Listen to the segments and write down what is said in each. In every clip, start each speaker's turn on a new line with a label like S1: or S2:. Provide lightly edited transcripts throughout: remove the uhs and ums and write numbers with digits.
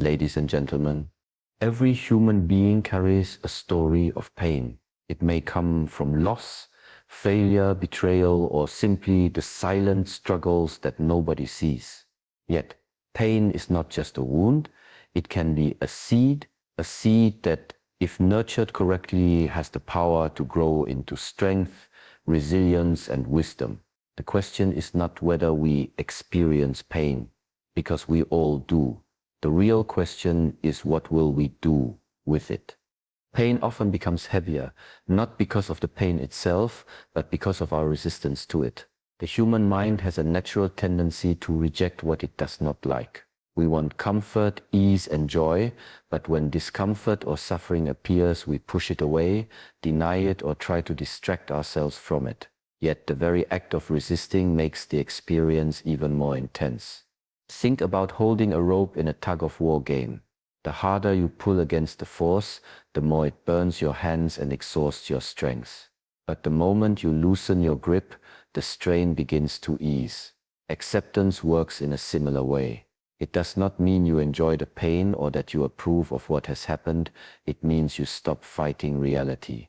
S1: Ladies and gentlemen, every human being carries a story of pain. It may come from loss, failure, betrayal, or simply the silent struggles that nobody sees. Yet, pain is not just a wound, it can be a seed that, if nurtured correctly, has the power to grow into strength, resilience, and wisdom. The question is not whether we experience pain, because we all do. The real question is, what will we do with it? Pain often becomes heavier, not because of the pain itself, but because of our resistance to it. The human mind has a natural tendency to reject what it does not like. We want comfort, ease, and joy, but when discomfort or suffering appears, we push it away, deny it, or try to distract ourselves from it. Yet the very act of resisting makes the experience even more intense. Think about holding a rope in a tug-of-war game. The harder you pull against the force, the more it burns your hands and exhausts your strength. But the moment you loosen your grip, the strain begins to ease. Acceptance works in a similar way. It does not mean you enjoy the pain or that you approve of what has happened. It means you stop fighting reality.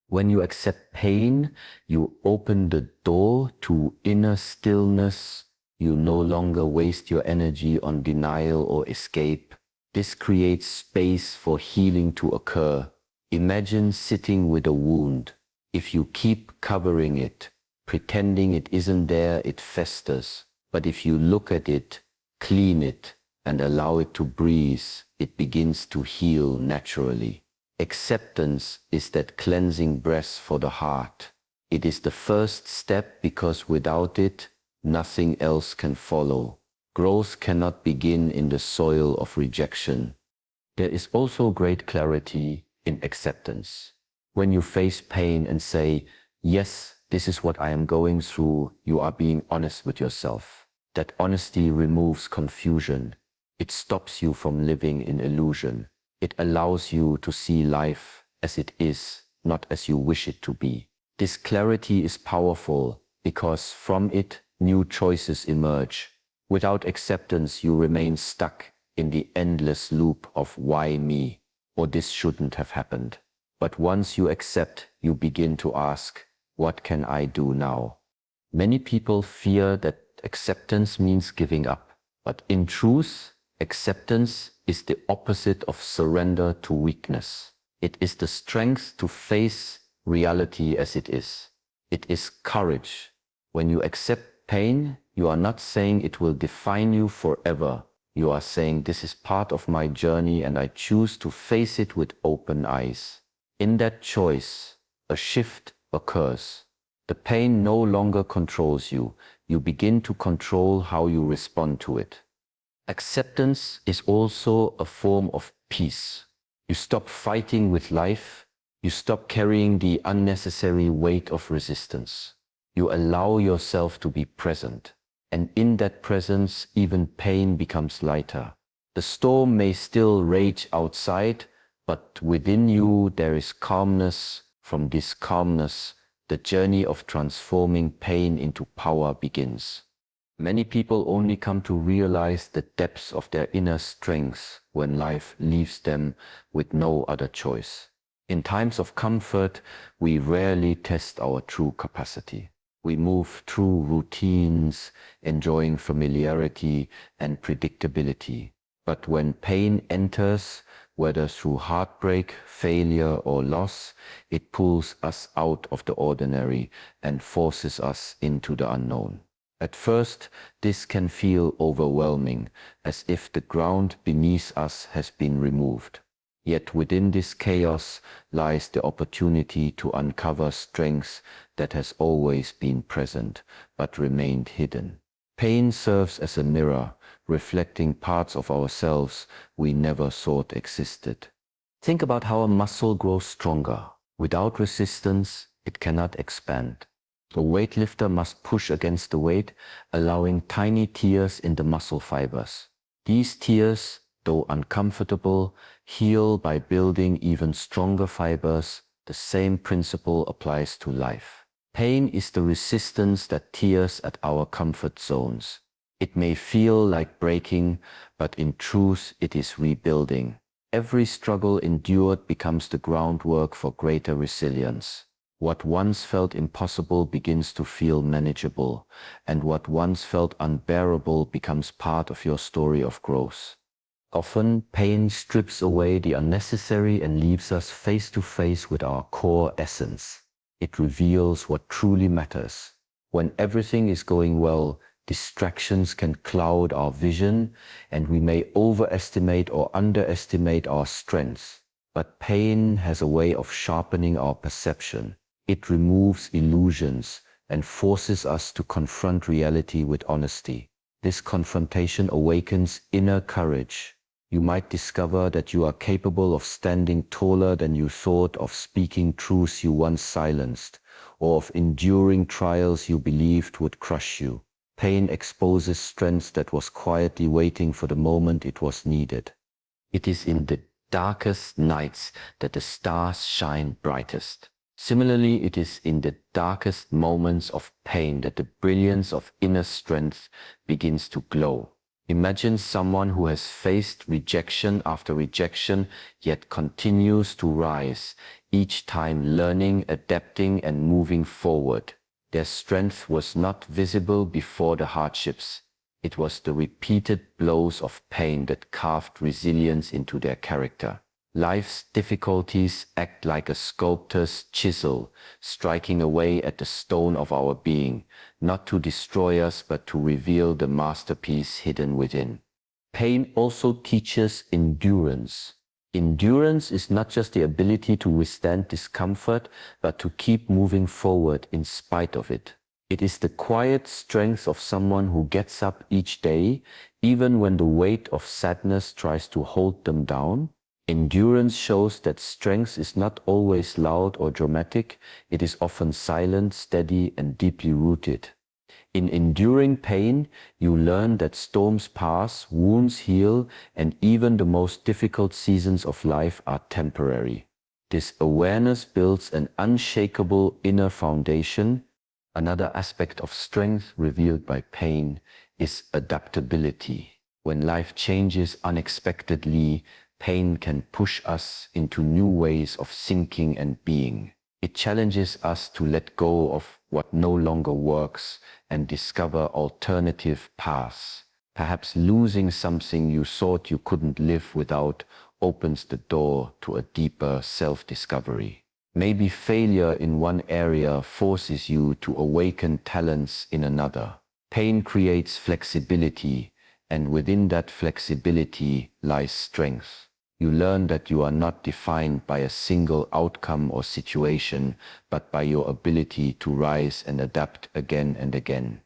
S1: When you accept pain, you open the door to inner stillness. You no longer waste your energy on denial or escape. This creates space for healing to occur. Imagine sitting with a wound. If you keep covering it, pretending it isn't there, it festers. But if you look at it, clean it, and allow it to breathe, it begins to heal naturally. Acceptance is that cleansing breath for the heart. It is the first step because without it, nothing else can follow. Growth cannot begin in the soil of rejection. There is also great clarity in acceptance. When you face pain and say, yes, this is what I am going through, you are being honest with yourself. That honesty removes confusion. It stops you from living in illusion. It allows you to see life as it is, not as you wish it to be. This clarity is powerful because from it, new choices emerge. Without acceptance, you remain stuck in the endless loop of why me, or this shouldn't have happened. But once you accept, you begin to ask, what can I do now? Many people fear that acceptance means giving up. But in truth, acceptance is the opposite of surrender to weakness. It is the strength to face reality as it is. It is courage. When you accept pain, you are not saying it will define you forever. You are saying this is part of my journey and I choose to face it with open eyes. In that choice, a shift occurs. The pain no longer controls you. You begin to control how you respond to it. Acceptance is also a form of peace. You stop fighting with life. You stop carrying the unnecessary weight of resistance. You allow yourself to be present, and in that presence, even pain becomes lighter. The storm may still rage outside, but within you there is calmness. From this calmness, the journey of transforming pain into power begins. Many people only come to realize the depths of their inner strength when life leaves them with no other choice. In times of comfort, we rarely test our true capacity. We move through routines, enjoying familiarity and predictability. But when pain enters, whether through heartbreak, failure, or loss, it pulls us out of the ordinary and forces us into the unknown. At first, this can feel overwhelming, as if the ground beneath us has been removed. Yet within this chaos lies the opportunity to uncover strength that has always been present, but remained hidden. Pain serves as a mirror, reflecting parts of ourselves we never thought existed. Think about how a muscle grows stronger. Without resistance, it cannot expand. The weightlifter must push against the weight, allowing tiny tears in the muscle fibers. These tears, though uncomfortable, heal by building even stronger fibers. The same principle applies to life. Pain is the resistance that tears at our comfort zones. It may feel like breaking, but in truth, it is rebuilding. Every struggle endured becomes the groundwork for greater resilience. What once felt impossible begins to feel manageable, and what once felt unbearable becomes part of your story of growth. Often, pain strips away the unnecessary and leaves us face to face with our core essence. It reveals what truly matters. When everything is going well, distractions can cloud our vision, and we may overestimate or underestimate our strengths. But pain has a way of sharpening our perception. It removes illusions and forces us to confront reality with honesty. This confrontation awakens inner courage. You might discover that you are capable of standing taller than you thought, of speaking truths you once silenced, or of enduring trials you believed would crush you. Pain exposes strength that was quietly waiting for the moment it was needed. It is in the darkest nights that the stars shine brightest. Similarly, it is in the darkest moments of pain that the brilliance of inner strength begins to glow. Imagine someone who has faced rejection after rejection, yet continues to rise, each time learning, adapting, and moving forward. Their strength was not visible before the hardships. It was the repeated blows of pain that carved resilience into their character. Life's difficulties act like a sculptor's chisel, striking away at the stone of our being, not to destroy us, but to reveal the masterpiece hidden within. Pain also teaches endurance. Endurance is not just the ability to withstand discomfort, but to keep moving forward in spite of it. It is the quiet strength of someone who gets up each day, even when the weight of sadness tries to hold them down. Endurance shows that strength is not always loud or dramatic. It is often silent, steady, and deeply rooted. In enduring pain, you learn that storms pass, wounds heal, and even the most difficult seasons of life are temporary. This awareness builds an unshakable inner foundation. Another aspect of strength revealed by pain is adaptability. When life changes unexpectedly, pain can push us into new ways of thinking and being. It challenges us to let go of what no longer works and discover alternative paths. Perhaps losing something you thought you couldn't live without opens the door to a deeper self-discovery. Maybe failure in one area forces you to awaken talents in another. Pain creates flexibility, and within that flexibility lies strength. You learn that you are not defined by a single outcome or situation, but by your ability to rise and adapt again and again.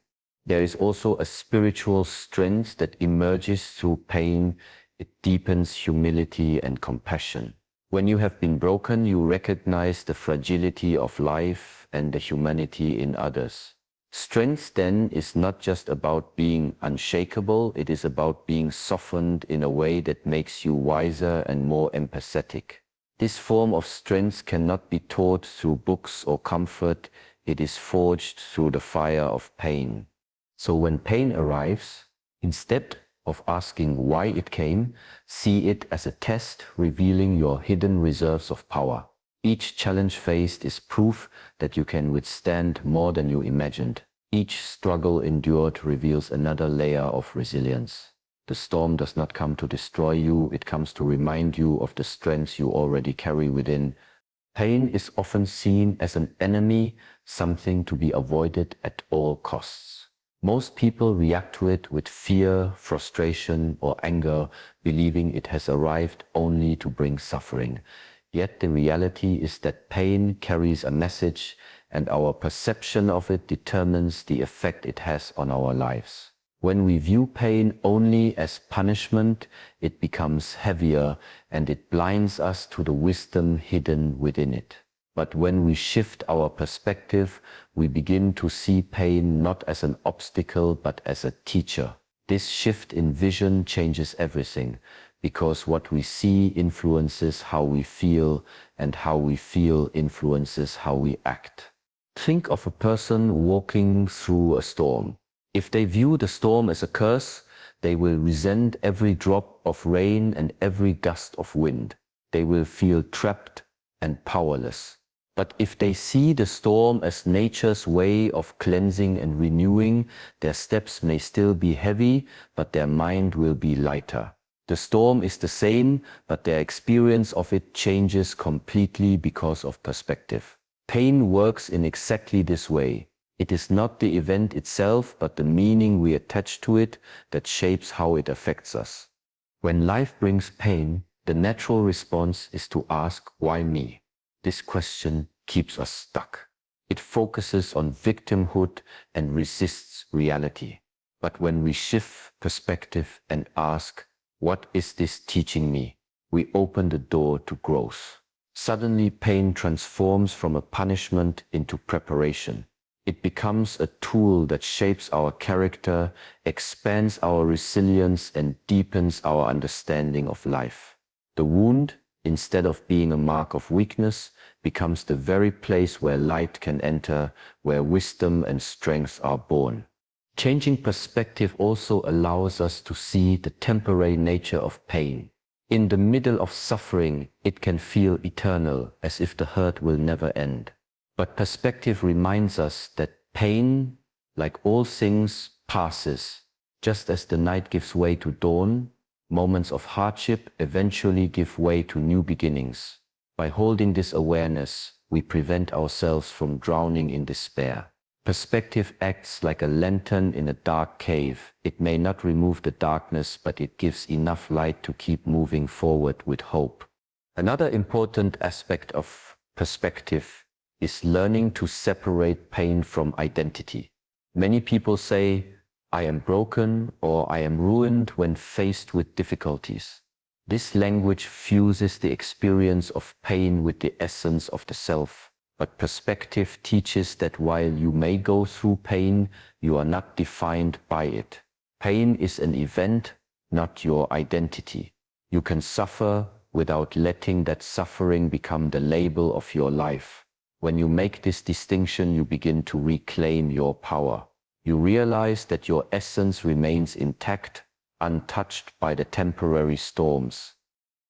S1: There is also a spiritual strength that emerges through pain. It deepens humility and compassion. When you have been broken, you recognize the fragility of life and the humanity in others. Strength then is not just about being unshakable, it is about being softened in a way that makes you wiser and more empathetic. This form of strength cannot be taught through books or comfort, it is forged through the fire of pain. So when pain arrives, instead of asking why it came, see it as a test revealing your hidden reserves of power. Each challenge faced is proof that you can withstand more than you imagined. Each struggle endured reveals another layer of resilience. The storm does not come to destroy you, it comes to remind you of the strengths you already carry within. Pain is often seen as an enemy, something to be avoided at all costs. Most people react to it with fear, frustration, or anger, believing it has arrived only to bring suffering. Yet the reality is that pain carries a message, and our perception of it determines the effect it has on our lives. When we view pain only as punishment, it becomes heavier and it blinds us to the wisdom hidden within it. But when we shift our perspective, we begin to see pain not as an obstacle but as a teacher. This shift in vision changes everything, because what we see influences how we feel, and how we feel influences how we act. Think of a person walking through a storm. If they view the storm as a curse, they will resent every drop of rain and every gust of wind. They will feel trapped and powerless. But if they see the storm as nature's way of cleansing and renewing, their steps may still be heavy, but their mind will be lighter. The storm is the same, but their experience of it changes completely because of perspective. Pain works in exactly this way. It is not the event itself, but the meaning we attach to it that shapes how it affects us. When life brings pain, the natural response is to ask, why me? This question keeps us stuck. It focuses on victimhood and resists reality. But when we shift perspective and ask, what is this teaching me? We open the door to growth. Suddenly, pain transforms from a punishment into preparation. It becomes a tool that shapes our character, expands our resilience, and deepens our understanding of life. The wound, instead of being a mark of weakness, becomes the very place where light can enter, where wisdom and strength are born. Changing perspective also allows us to see the temporary nature of pain. In the middle of suffering, it can feel eternal, as if the hurt will never end. But perspective reminds us that pain, like all things, passes. Just as the night gives way to dawn, moments of hardship eventually give way to new beginnings. By holding this awareness, we prevent ourselves from drowning in despair. Perspective acts like a lantern in a dark cave. It may not remove the darkness, but it gives enough light to keep moving forward with hope. Another important aspect of perspective is learning to separate pain from identity. Many people say, I am broken or I am ruined when faced with difficulties. This language fuses the experience of pain with the essence of the self. But perspective teaches that while you may go through pain, you are not defined by it. Pain is an event, not your identity. You can suffer without letting that suffering become the label of your life. When you make this distinction, you begin to reclaim your power. You realize that your essence remains intact, untouched by the temporary storms.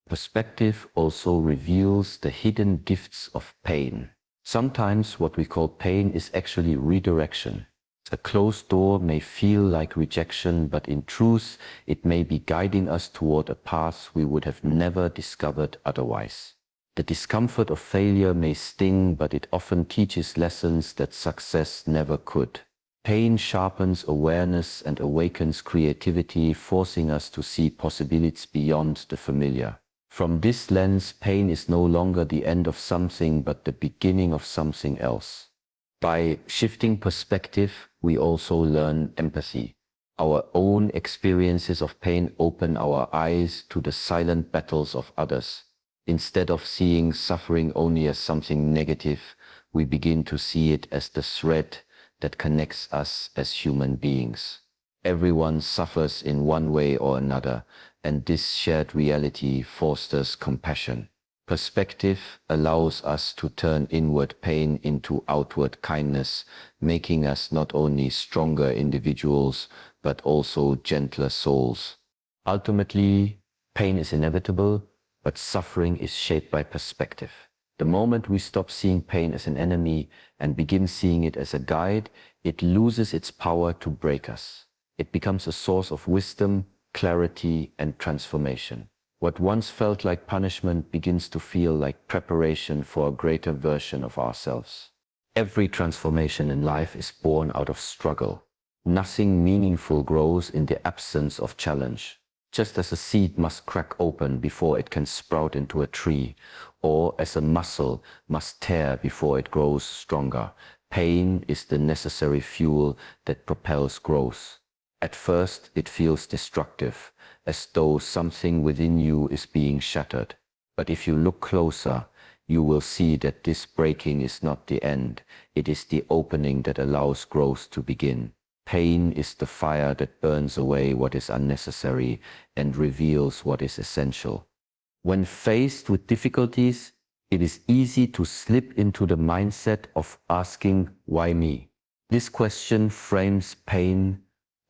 S1: Perspective also reveals the hidden gifts of pain. Sometimes what we call pain is actually redirection. A closed door may feel like rejection, but in truth, it may be guiding us toward a path we would have never discovered otherwise. The discomfort of failure may sting, but it often teaches lessons that success never could. Pain sharpens awareness and awakens creativity, forcing us to see possibilities beyond the familiar. From this lens, pain is no longer the end of something, but the beginning of something else. By shifting perspective, we also learn empathy. Our own experiences of pain open our eyes to the silent battles of others. Instead of seeing suffering only as something negative, we begin to see it as the thread that connects us as human beings. Everyone suffers in one way or another, and this shared reality fosters compassion. Perspective allows us to turn inward pain into outward kindness, making us not only stronger individuals, but also gentler souls. Ultimately, pain is inevitable, but suffering is shaped by perspective. The moment we stop seeing pain as an enemy and begin seeing it as a guide, it loses its power to break us. It becomes a source of wisdom, clarity, and transformation. What once felt like punishment begins to feel like preparation for a greater version of ourselves. Every transformation in life is born out of struggle. Nothing meaningful grows in the absence of challenge. Just as a seed must crack open before it can sprout into a tree, or as a muscle must tear before it grows stronger, pain is the necessary fuel that propels growth. At first, it feels destructive, as though something within you is being shattered. But if you look closer, you will see that this breaking is not the end. It is the opening that allows growth to begin. Pain is the fire that burns away what is unnecessary and reveals what is essential. When faced with difficulties, it is easy to slip into the mindset of asking, why me? This question frames pain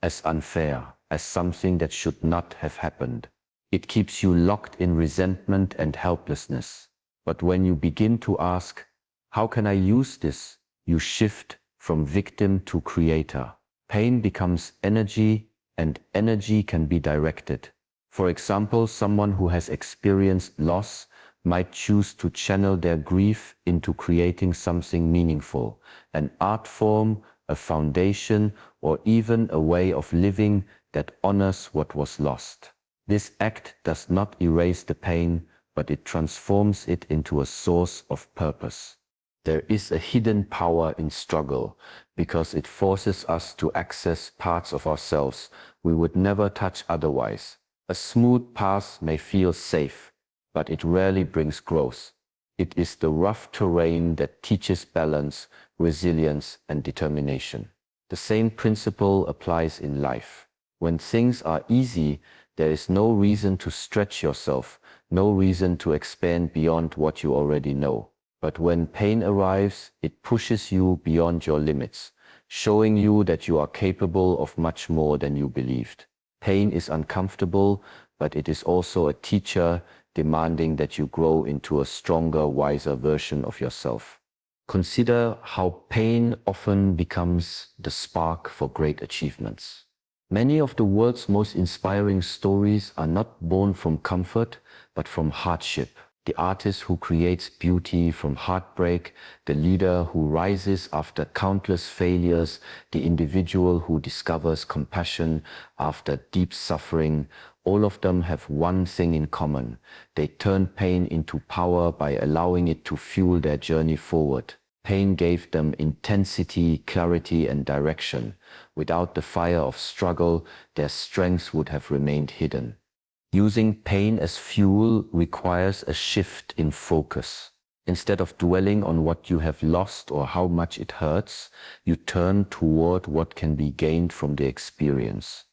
S1: as unfair, as something that should not have happened. It keeps you locked in resentment and helplessness. But when you begin to ask, how can I use this? You shift from victim to creator. Pain becomes energy, and energy can be directed. For example, someone who has experienced loss might choose to channel their grief into creating something meaningful, an art form, a foundation, or even a way of living that honors what was lost. This act does not erase the pain, but it transforms it into a source of purpose. There is a hidden power in struggle because it forces us to access parts of ourselves we would never touch otherwise. A smooth path may feel safe, but it rarely brings growth. It is the rough terrain that teaches balance, resilience, and determination. The same principle applies in life. When things are easy, there is no reason to stretch yourself, no reason to expand beyond what you already know. But when pain arrives, it pushes you beyond your limits, showing you that you are capable of much more than you believed. Pain is uncomfortable, but it is also a teacher demanding that you grow into a stronger, wiser version of yourself. Consider how pain often becomes the spark for great achievements. Many of the world's most inspiring stories are not born from comfort, but from hardship. The artist who creates beauty from heartbreak, the leader who rises after countless failures, the individual who discovers compassion after deep suffering, all of them have one thing in common. They turn pain into power by allowing it to fuel their journey forward. Pain gave them intensity, clarity, and direction. Without the fire of struggle, their strengths would have remained hidden. Using pain as fuel requires a shift in focus. Instead of dwelling on what you have lost or how much it hurts, you turn toward what can be gained from the experience.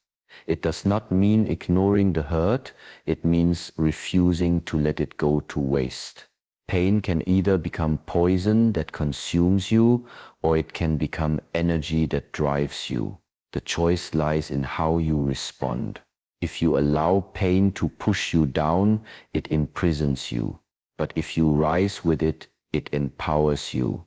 S1: It does not mean ignoring the hurt, it means refusing to let it go to waste. Pain can either become poison that consumes you, or it can become energy that drives you. The choice lies in how you respond. If you allow pain to push you down, it imprisons you. But if you rise with it, it empowers you.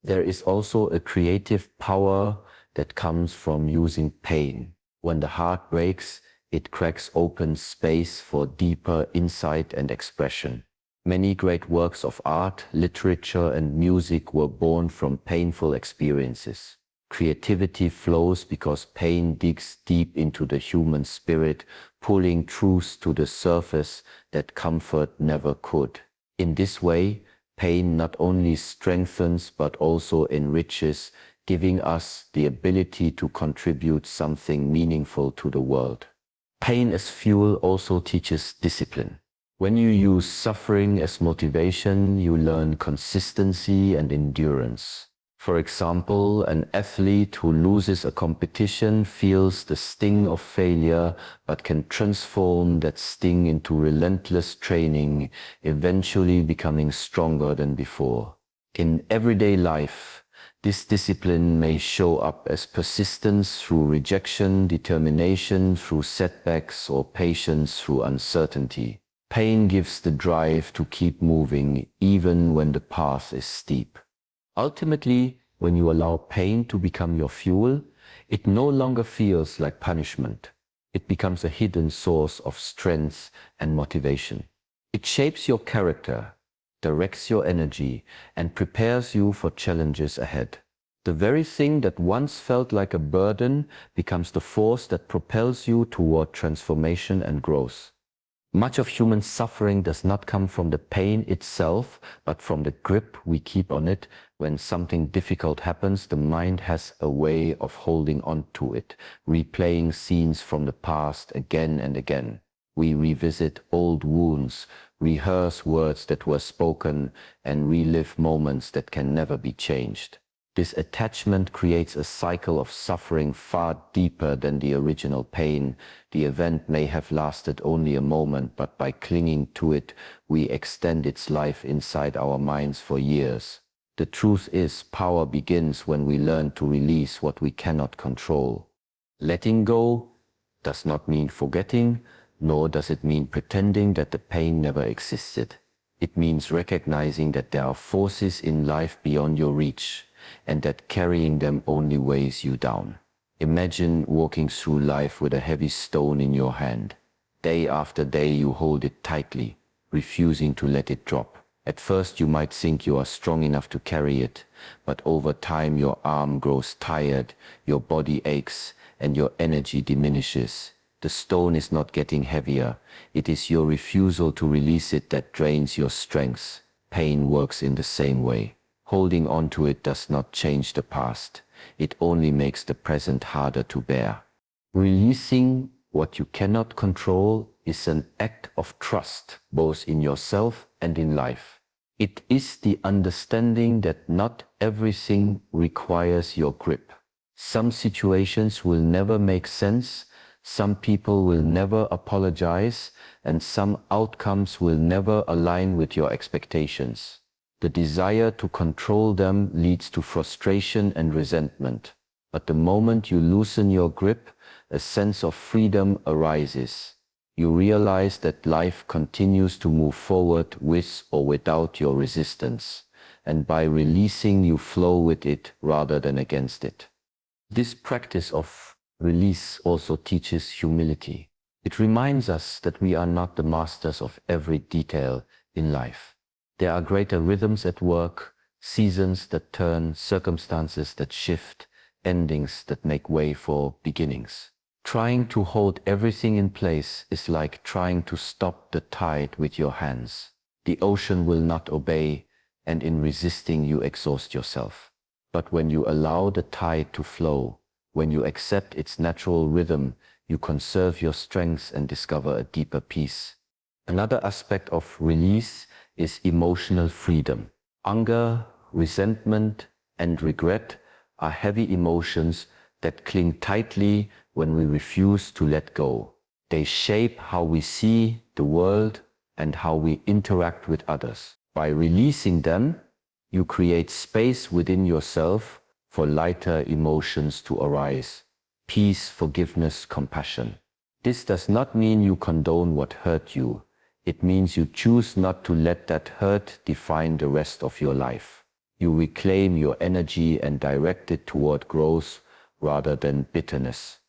S1: There is also a creative power that comes from using pain. When the heart breaks, it cracks open space for deeper insight and expression. Many great works of art, literature, and music were born from painful experiences. Creativity flows because pain digs deep into the human spirit, pulling truths to the surface that comfort never could. In this way, pain not only strengthens but also enriches, giving us the ability to contribute something meaningful to the world. Pain as fuel also teaches discipline. When you use suffering as motivation, you learn consistency and endurance. For example, an athlete who loses a competition feels the sting of failure, but can transform that sting into relentless training, eventually becoming stronger than before. In everyday life, this discipline may show up as persistence through rejection, determination through setbacks, or patience through uncertainty. Pain gives the drive to keep moving even when the path is steep. Ultimately, when you allow pain to become your fuel, it no longer feels like punishment. It becomes a hidden source of strength and motivation. It shapes your character, directs your energy, and prepares you for challenges ahead. The very thing that once felt like a burden becomes the force that propels you toward transformation and growth. Much of human suffering does not come from the pain itself, but from the grip we keep on it. When something difficult happens, the mind has a way of holding on to it, replaying scenes from the past again and again. We revisit old wounds, rehearse words that were spoken, and relive moments that can never be changed. This attachment creates a cycle of suffering far deeper than the original pain. The event may have lasted only a moment, but by clinging to it, we extend its life inside our minds for years. The truth is, power begins when we learn to release what we cannot control. Letting go does not mean forgetting, nor does it mean pretending that the pain never existed. It means recognizing that there are forces in life beyond your reach, and that carrying them only weighs you down. Imagine walking through life with a heavy stone in your hand. Day after day you hold it tightly, refusing to let it drop. At first you might think you are strong enough to carry it, but over time your arm grows tired, your body aches, and your energy diminishes. The stone is not getting heavier. It is your refusal to release it that drains your strength. Pain works in the same way. Holding on to it does not change the past. It only makes the present harder to bear. Releasing what you cannot control is an act of trust, both in yourself and in life. It is the understanding that not everything requires your grip. Some situations will never make sense, some people will never apologize, and some outcomes will never align with your expectations. The desire to control them leads to frustration and resentment. But the moment you loosen your grip, a sense of freedom arises. You realize that life continues to move forward with or without your resistance, and by releasing you flow with it rather than against it. This practice of release also teaches humility. It reminds us that we are not the masters of every detail in life. There are greater rhythms at work, seasons that turn, circumstances that shift, endings that make way for beginnings. Trying to hold everything in place is like trying to stop the tide with your hands. The ocean will not obey, and in resisting you exhaust yourself. But when you allow the tide to flow, when you accept its natural rhythm, you conserve your strength and discover a deeper peace. Another aspect of release is emotional freedom. Anger, resentment, and regret are heavy emotions that cling tightly when we refuse to let go. They shape how we see the world and how we interact with others. By releasing them, you create space within yourself for lighter emotions to arise. Peace, forgiveness, compassion. This does not mean you condone what hurt you. It means you choose not to let that hurt define the rest of your life. You reclaim your energy and direct it toward growth rather than bitterness.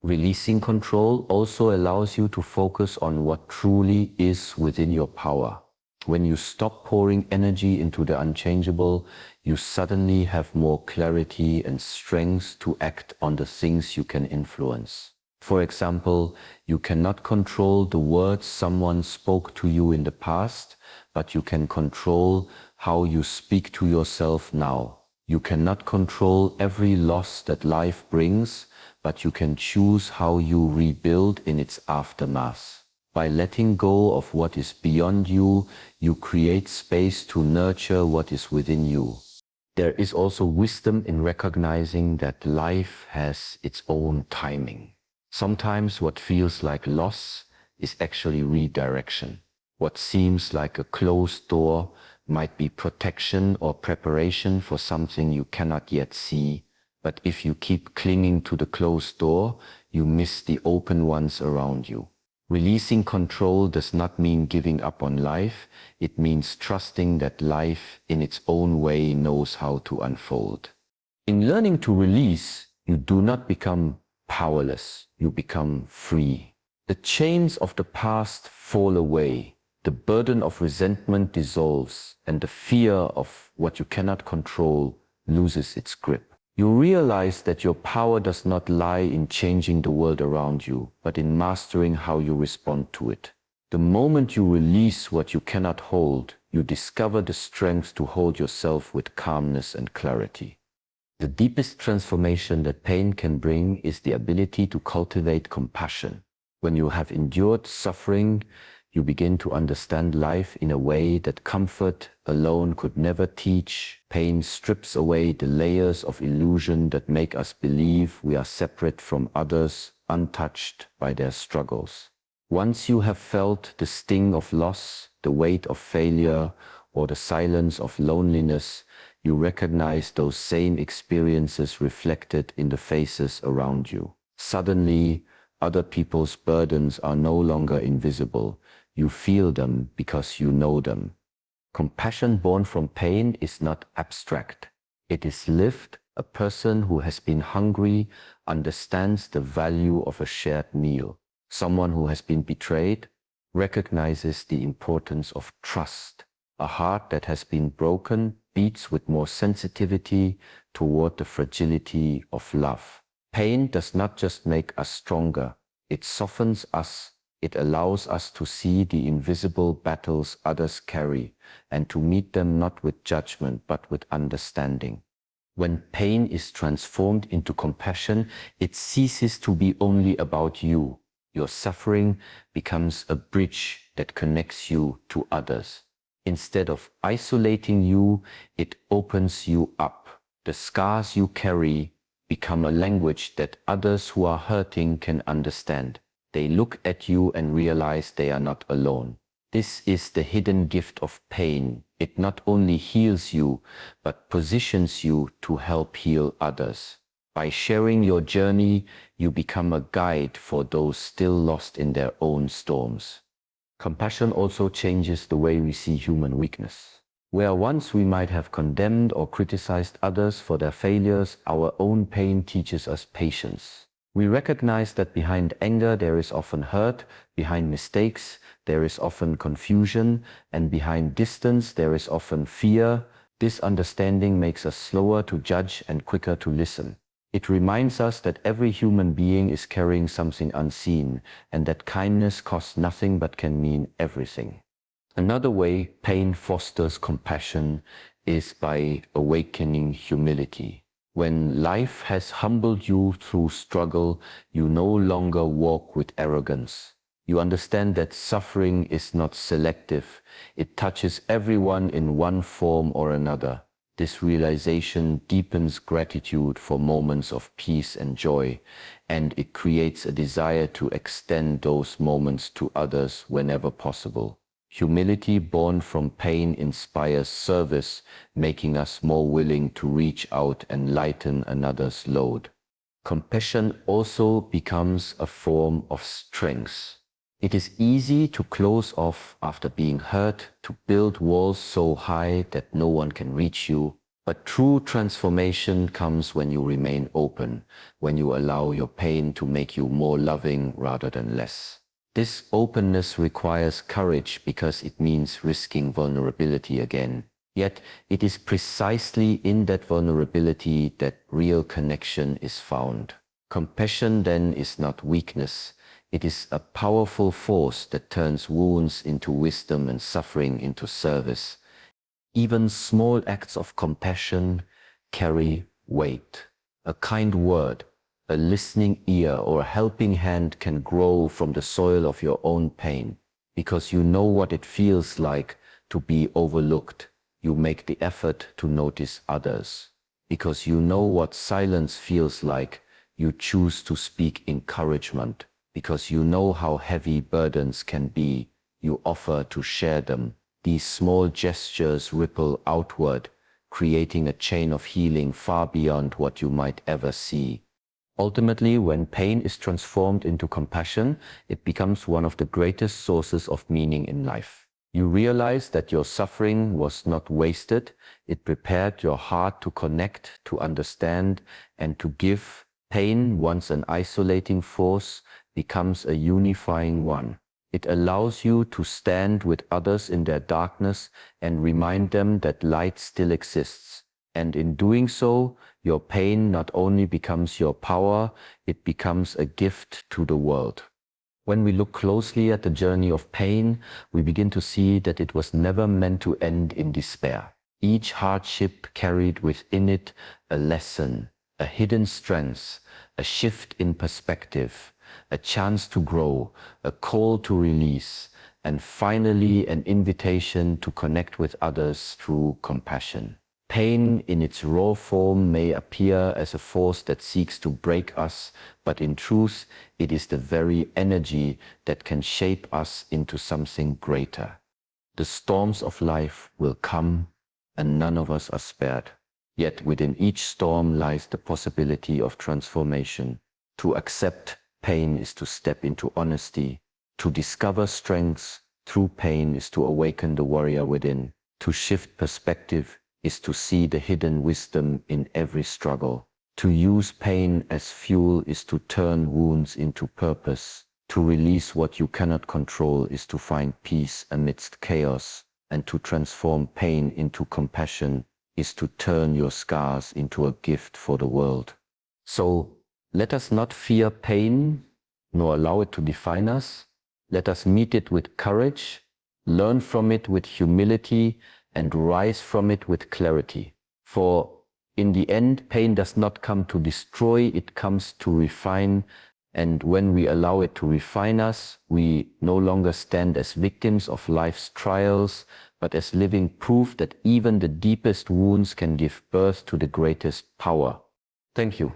S1: Releasing control also allows you to focus on what truly is within your power. When you stop pouring energy into the unchangeable, you suddenly have more clarity and strength to act on the things you can influence. For example, you cannot control the words someone spoke to you in the past, but you can control how you speak to yourself now. You cannot control every loss that life brings, but you can choose how you rebuild in its aftermath. By letting go of what is beyond you, you create space to nurture what is within you. There is also wisdom in recognizing that life has its own timing. Sometimes what feels like loss is actually redirection. What seems like a closed door might be protection or preparation for something you cannot yet see. But if you keep clinging to the closed door, you miss the open ones around you. Releasing control does not mean giving up on life. It means trusting that life in its own way knows how to unfold. In learning to release, you do not become powerless. You become free. The chains of the past fall away. The burden of resentment dissolves, and the fear of what you cannot control loses its grip. You realize that your power does not lie in changing the world around you, but in mastering how you respond to it. The moment you release what you cannot hold, you discover the strength to hold yourself with calmness and clarity. The deepest transformation that pain can bring is the ability to cultivate compassion. When you have endured suffering, you begin to understand life in a way that comfort alone could never teach. Pain strips away the layers of illusion that make us believe we are separate from others, untouched by their struggles. Once you have felt the sting of loss, the weight of failure, or the silence of loneliness, you recognize those same experiences reflected in the faces around you. Suddenly, other people's burdens are no longer invisible. You feel them because you know them. Compassion born from pain is not abstract. It is lived. A person who has been hungry understands the value of a shared meal. Someone who has been betrayed recognizes the importance of trust. A heart that has been broken beats with more sensitivity toward the fragility of love. Pain does not just make us stronger, it softens us. It allows us to see the invisible battles others carry and to meet them not with judgment but with understanding. When pain is transformed into compassion, it ceases to be only about you. Your suffering becomes a bridge that connects you to others. Instead of isolating you, it opens you up. The scars you carry become a language that others who are hurting can understand. They look at you and realize they are not alone. This is the hidden gift of pain. It not only heals you, but positions you to help heal others. By sharing your journey, you become a guide for those still lost in their own storms. Compassion also changes the way we see human weakness. Where once we might have condemned or criticized others for their failures, our own pain teaches us patience. We recognize that behind anger there is often hurt, behind mistakes there is often confusion, and behind distance there is often fear. This understanding makes us slower to judge and quicker to listen. It reminds us that every human being is carrying something unseen, and that kindness costs nothing but can mean everything. Another way pain fosters compassion is by awakening humility. When life has humbled you through struggle, you no longer walk with arrogance. You understand that suffering is not selective. It touches everyone in one form or another. This realization deepens gratitude for moments of peace and joy, and it creates a desire to extend those moments to others whenever possible. Humility born from pain inspires service, making us more willing to reach out and lighten another's load. Compassion also becomes a form of strength. It is easy to close off after being hurt, to build walls so high that no one can reach you. But true transformation comes when you remain open, when you allow your pain to make you more loving rather than less. This openness requires courage because it means risking vulnerability again. Yet it is precisely in that vulnerability that real connection is found. Compassion then is not weakness. It is a powerful force that turns wounds into wisdom and suffering into service. Even small acts of compassion carry weight. A kind word, a listening ear, or a helping hand can grow from the soil of your own pain. Because you know what it feels like to be overlooked, you make the effort to notice others. Because you know what silence feels like, you choose to speak encouragement. Because you know how heavy burdens can be, you offer to share them. These small gestures ripple outward, creating a chain of healing far beyond what you might ever see. Ultimately, when pain is transformed into compassion, it becomes one of the greatest sources of meaning in life. You realize that your suffering was not wasted. It prepared your heart to connect, to understand, and to give. Pain, once an isolating force, becomes a unifying one. It allows you to stand with others in their darkness and remind them that light still exists. And in doing so, your pain not only becomes your power, it becomes a gift to the world. When we look closely at the journey of pain, we begin to see that it was never meant to end in despair. Each hardship carried within it a lesson, a hidden strength, a shift in perspective, a chance to grow, a call to release, and finally an invitation to connect with others through compassion. Pain in its raw form may appear as a force that seeks to break us, but in truth, it is the very energy that can shape us into something greater. The storms of life will come, and none of us are spared. Yet within each storm lies the possibility of transformation. To accept pain is to step into honesty. To discover strengths through pain is to awaken the warrior within. To shift perspective is to see the hidden wisdom in every struggle. To use pain as fuel is to turn wounds into purpose. To release what you cannot control is to find peace amidst chaos. And to transform pain into compassion is to turn your scars into a gift for the world. So let us not fear pain, nor allow it to define us. Let us meet it with courage, learn from it with humility, and rise from it with clarity. For in the end, pain does not come to destroy, it comes to refine. And when we allow it to refine us, we no longer stand as victims of life's trials, but as living proof that even the deepest wounds can give birth to the greatest power. Thank you.